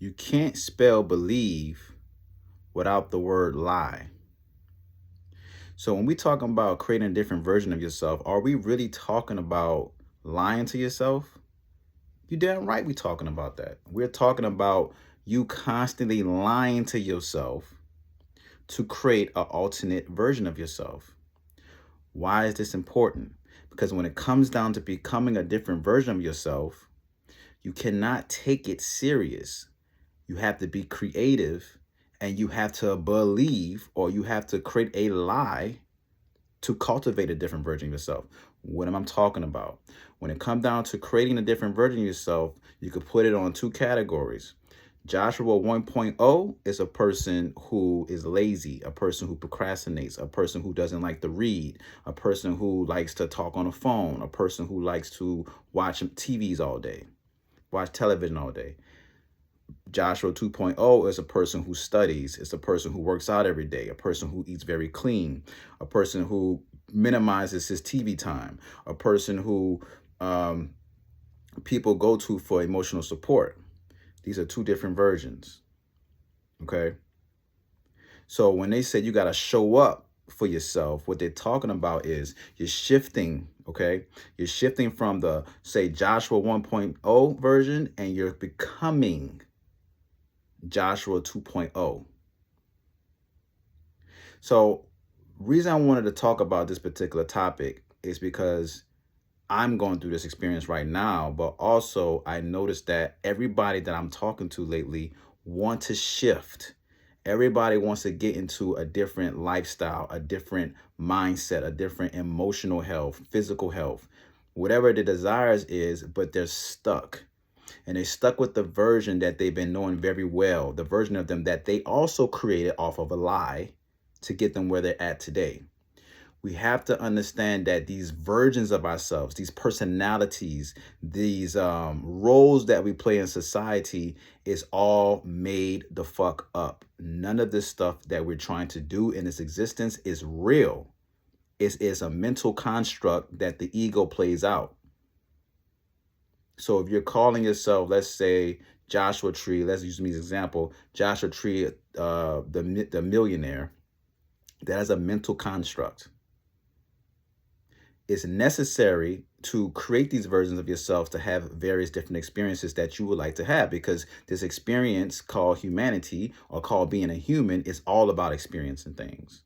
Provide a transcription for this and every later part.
You can't spell believe without the word lie. So when we talking about creating a different version of yourself, are we really talking about lying to yourself? You damn right we talking about that. We're talking about you constantly lying to yourself to create an alternate version of yourself. Why is this important? Because when it comes down to becoming a different version of yourself, you cannot take it serious. You have to be creative and you have to believe, or you have to create a lie to cultivate a different version of yourself. What am I talking about? When it comes down to creating a different version of yourself, you could put it on two categories. Joshua 1.0 is a person who is lazy, a person who procrastinates, a person who doesn't like to read, a person who likes to talk on the phone, a person who likes to watch TVs all day, watch television all day. Joshua 2.0 is a person who studies. It's a person who works out every day, a person who eats very clean, a person who minimizes his TV time, a person who people go to for emotional support. These are two different versions. Okay. So when they say you got to show up for yourself, what they're talking about is you're shifting. Okay. You're shifting from the, say, Joshua 1.0 version, and you're becoming Joshua 2.0. So reason I wanted to talk about this particular topic is because I'm going through this experience right now, but also I noticed that everybody that I'm talking to lately want to shift. Everybody wants to get into a different lifestyle, a different mindset, a different emotional health, physical health, whatever the desires is, but they're stuck. And they stuck with the version that they've been knowing very well, the version of them that they also created off of a lie to get them where they're at today. We have to understand that these versions of ourselves, these personalities, these roles that we play in society is all made the fuck up. None of this stuff that we're trying to do in this existence is real. It is a mental construct that the ego plays out. So if you're calling yourself, let's say Joshua Tree, let's use me as an example, Joshua Tree, the millionaire, that is a mental construct. It's necessary to create these versions of yourself to have various different experiences that you would like to have, because this experience called humanity, or called being a human, is all about experiencing things.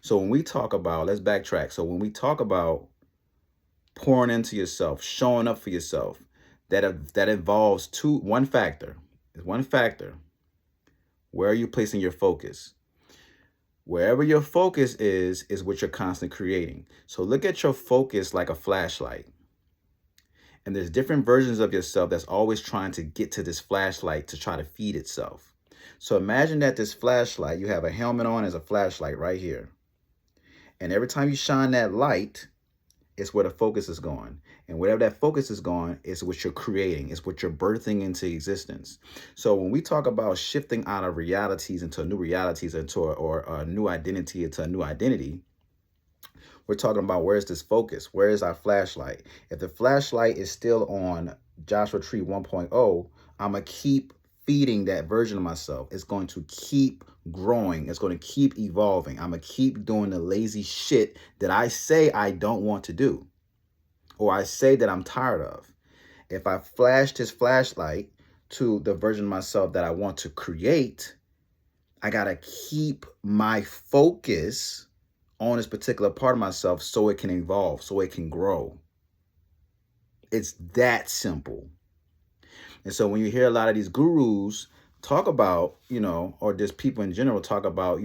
So when we talk about, let's backtrack. So when we talk about pouring into yourself, showing up for yourself, that involves one factor. Where are you placing your focus? Wherever your focus is what you're constantly creating. So look at your focus like a flashlight. And there's different versions of yourself that's always trying to get to this flashlight to try to feed itself. So imagine that this flashlight, you have a helmet on as a flashlight right here. And every time you shine that light, it's where the focus is going. And wherever that focus is going, is what you're creating. It's what you're birthing into existence. So when we talk about shifting out of realities into new realities, or a new identity into a new identity, we're talking about, where's this focus? Where is our flashlight? If the flashlight is still on Joshua Tree 1.0, I'm going to keep feeding that version of myself. It's going to keep growing. It's going to keep evolving. I'm going to keep doing the lazy shit that I say I don't want to do, or I say that I'm tired of. If I flash this flashlight to the version of myself that I want to create, I got to keep my focus on this particular part of myself so it can evolve, so it can grow. It's that simple. And so when you hear a lot of these gurus talk about, or just people in general talk about,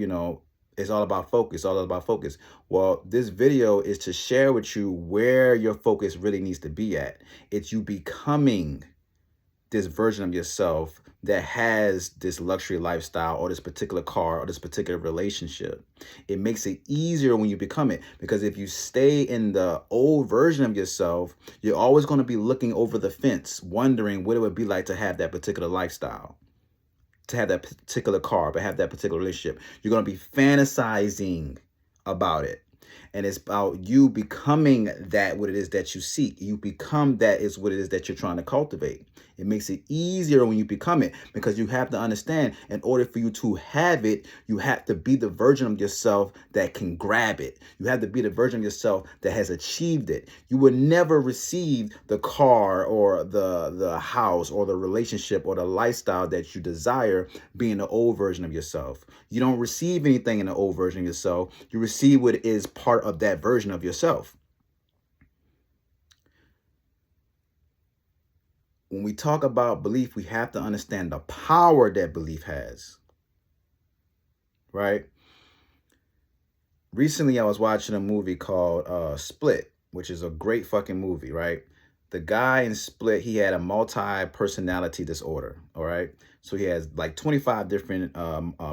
it's all about focus, all about focus. Well, this video is to share with you where your focus really needs to be at. It's you becoming this version of yourself that has this luxury lifestyle, or this particular car, or this particular relationship. It makes it easier when you become it, because if you stay in the old version of yourself, you're always going to be looking over the fence, wondering what it would be like to have that particular lifestyle, to have that particular car, but have that particular relationship. You're going to be fantasizing about it. And it's about you becoming that what it is that you seek. You become that is what it is that you're trying to cultivate. It makes it easier when you become it, because you have to understand, in order for you to have it, you have to be the version of yourself that can grab it. You have to be the version of yourself that has achieved it. You will never receive the car or the house or the relationship or the lifestyle that you desire being the old version of yourself. You don't receive anything in the old version of yourself. You receive what is part of that version of yourself. When we talk about belief, we have to understand the power that belief has, right? Recently, I was watching a movie called Split, which is a great fucking movie, right? The guy in Split, he had a multi-personality disorder, all right? So he has like 25 different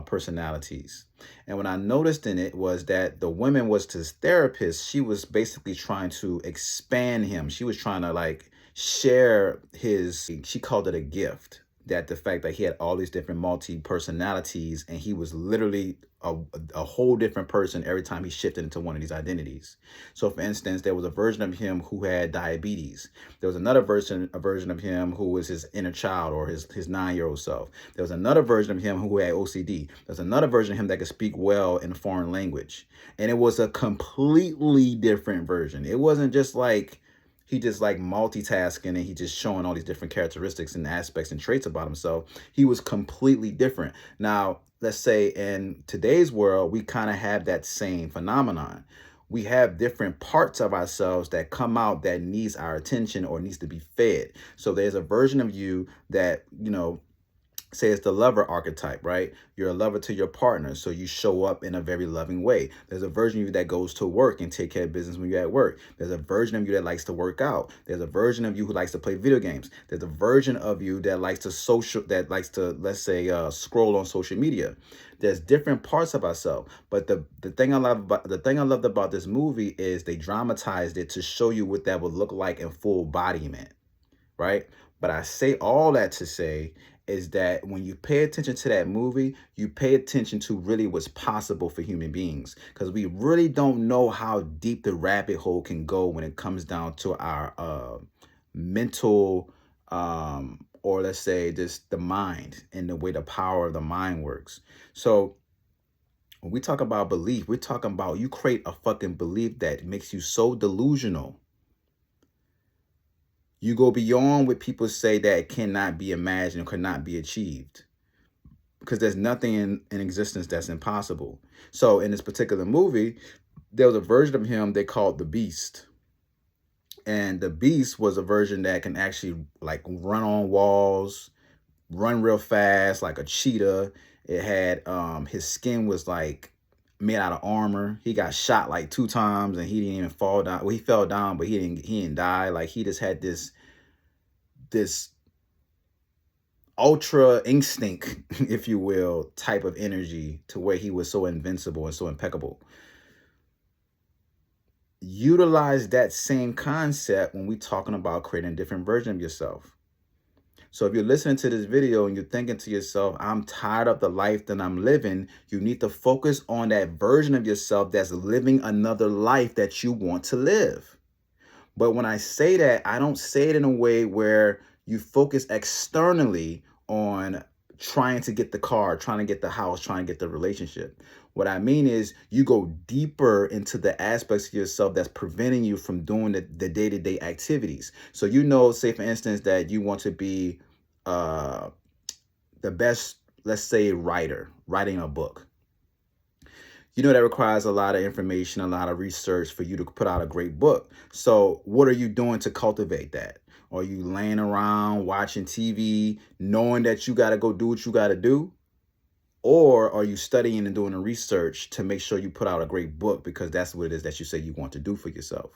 personalities. And what I noticed in it was that the woman was his therapist. She was basically trying to expand him. She was trying to like share his, she called it a gift, that the fact that he had all these different multi-personalities, and he was literally a whole different person every time he shifted into one of these identities. So for instance, there was a version of him who had diabetes. There was another version of him who was his inner child, or his 9-year-old self. There was another version of him who had OCD. There's another version of him that could speak well in a foreign language. And it was a completely different version. It wasn't just like he just like multitasking and he just showing all these different characteristics and aspects and traits about himself. He was completely different. Now, let's say in today's world, we kind of have that same phenomenon. We have different parts of ourselves that come out that needs our attention or needs to be fed. So there's a version of you that, you know, say it's the lover archetype, right? You're a lover to your partner, so you show up in a very loving way. There's a version of you that goes to work and take care of business when you're at work. There's a version of you that likes to work out. There's a version of you who likes to play video games. There's a version of you that likes to let's say scroll on social media. There's different parts of ourselves, but the thing I loved about this movie is they dramatized it to show you what that would look like in full embodiment, right? But I say all that to say is that when you pay attention to that movie, you pay attention to really what's possible for human beings, because we really don't know how deep the rabbit hole can go when it comes down to our mental, or let's say just the mind and the way the power of the mind works. So when we talk about belief, we're talking about you create a fucking belief that makes you so delusional. You go beyond what people say that it cannot be imagined or cannot be achieved, because there's nothing in existence that's impossible. So in this particular movie, there was a version of him they called the Beast. And the Beast was a version that can actually like run on walls, run real fast like a cheetah. It had his skin was like made out of armor. He got shot like 2 times and he didn't even fall down. Well, he fell down, but he didn't die. Like he just had this ultra instinct, if you will, type of energy to where he was so invincible and so impeccable. Utilize that same concept when we're talking about creating a different version of yourself. So if you're listening to this video and you're thinking to yourself, I'm tired of the life that I'm living, you need to focus on that version of yourself that's living another life that you want to live. But when I say that, I don't say it in a way where you focus externally on trying to get the car, trying to get the house, trying to get the relationship. What I mean is you go deeper into the aspects of yourself that's preventing you from doing the day-to-day activities. So, you know, say for instance that you want to be the best, let's say, writing a book. You know, that requires a lot of information, a lot of research for you to put out a great book. So what are you doing to cultivate that? Are you laying around watching TV, knowing that you got to go do what you got to do? Or are you studying and doing the research to make sure you put out a great book because that's what it is that you say you want to do for yourself?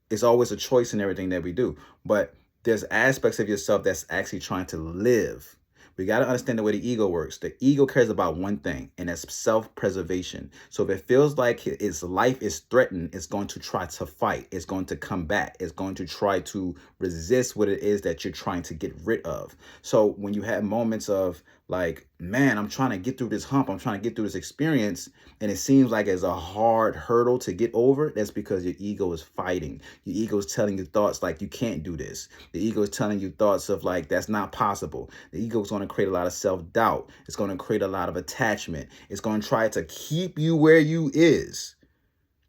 It's always a choice in everything that we do. But there's aspects of yourself that's actually trying to live. We got to understand the way the ego works. The ego cares about one thing, and that's self-preservation. So if it feels like its life is threatened, it's going to try to fight. It's going to come back. It's going to try to resist what it is that you're trying to get rid of. So when you have moments of like, man, I'm trying to get through this hump. I'm trying to get through this experience. And it seems like it's a hard hurdle to get over. That's because your ego is fighting. Your ego is telling you thoughts like you can't do this. The ego is telling you thoughts of like, that's not possible. The ego is going to create a lot of self-doubt. It's going to create a lot of attachment. It's going to try to keep you where you is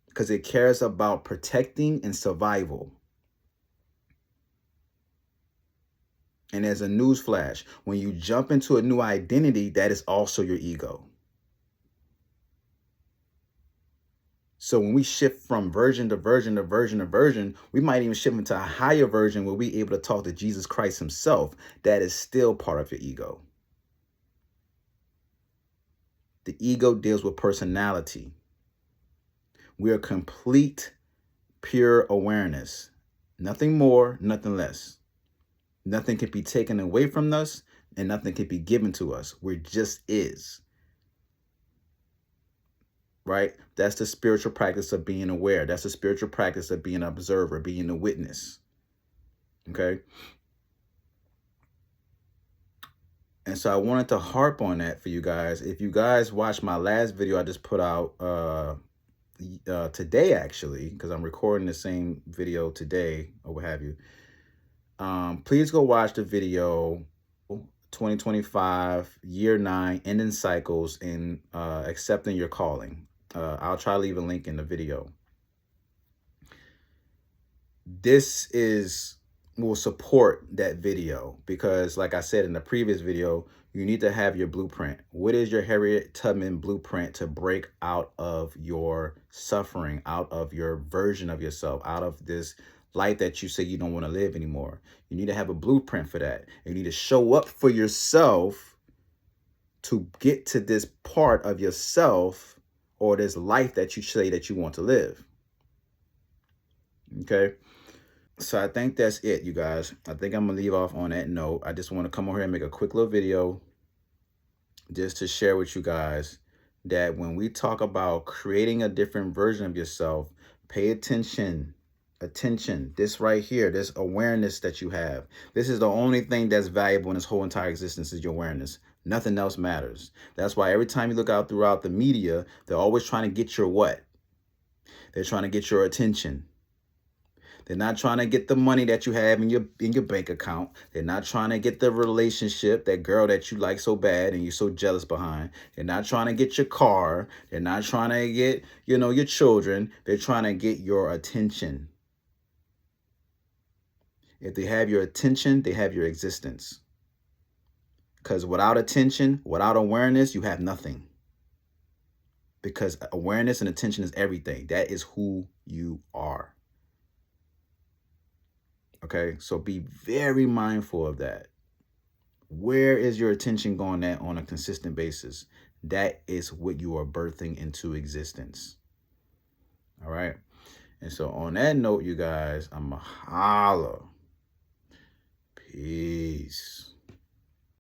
because it cares about protecting and survival. And as a newsflash, when you jump into a new identity, that is also your ego. So when we shift from version to version to version to version, we might even shift into a higher version where we're able to talk to Jesus Christ himself. That is still part of your ego. The ego deals with personality. We are complete, pure awareness. Nothing more, nothing less. Nothing can be taken away from us and nothing can be given to us. We're just is. Right? That's the spiritual practice of being aware. That's the spiritual practice of being an observer, being a witness. Okay? And so I wanted to harp on that for you guys. If you guys watched my last video I just put out today, actually, because I'm recording the same video today or what have you. Please go watch the video 2025 year 9 ending cycles and accepting your calling. I'll try to leave a link in the video. This will support that video because, like I said in the previous video, you need to have your blueprint. What is your Harriet Tubman blueprint to break out of your suffering, out of your version of yourself, out of this life that you say you don't want to live anymore? You need to have a blueprint for that. You need to show up for yourself to get to this part of yourself or this life that you say that you want to live. Okay? So I think that's it, you guys. I think I'm going to leave off on that note. I just want to come over here and make a quick little video just to share with you guys that when we talk about creating a different version of yourself, pay attention. This right here, this awareness that you have. This is the only thing that's valuable in this whole entire existence is your awareness. Nothing else matters. That's why every time you look out throughout the media, they're always trying to get your what? They're trying to get your attention. They're not trying to get the money that you have in your bank account. They're not trying to get the relationship, that girl that you like so bad and you're so jealous behind. They're not trying to get your car. They're not trying to get, your children. They're trying to get your attention. If they have your attention, they have your existence. Because without attention, without awareness, you have nothing. Because awareness and attention is everything. That is who you are. Okay, so be very mindful of that. Where is your attention going at on a consistent basis? That is what you are birthing into existence. All right. And so on that note, you guys, I'm a holla. Peace.